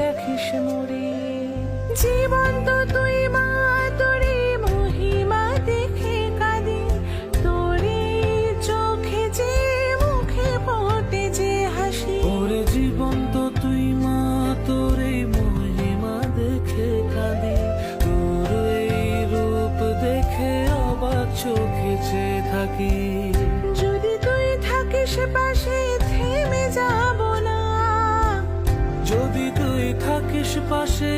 রাখিস মোরে। জীবন্ত তুই মা, তোরে মহিমা দেখে কাঁদি, তোরে চোখে যে মুখে ফোটে যে হাসি। ওরে জীবন্ত তুই মা, তোরে মহিমা দেখে কাঁদি, তোর এই রূপ দেখে অবাক চোখে চেয়ে থাকি। যদি তুই থাকিস পাশে থেমে যাব না, যদি তুই থাকিস পাশে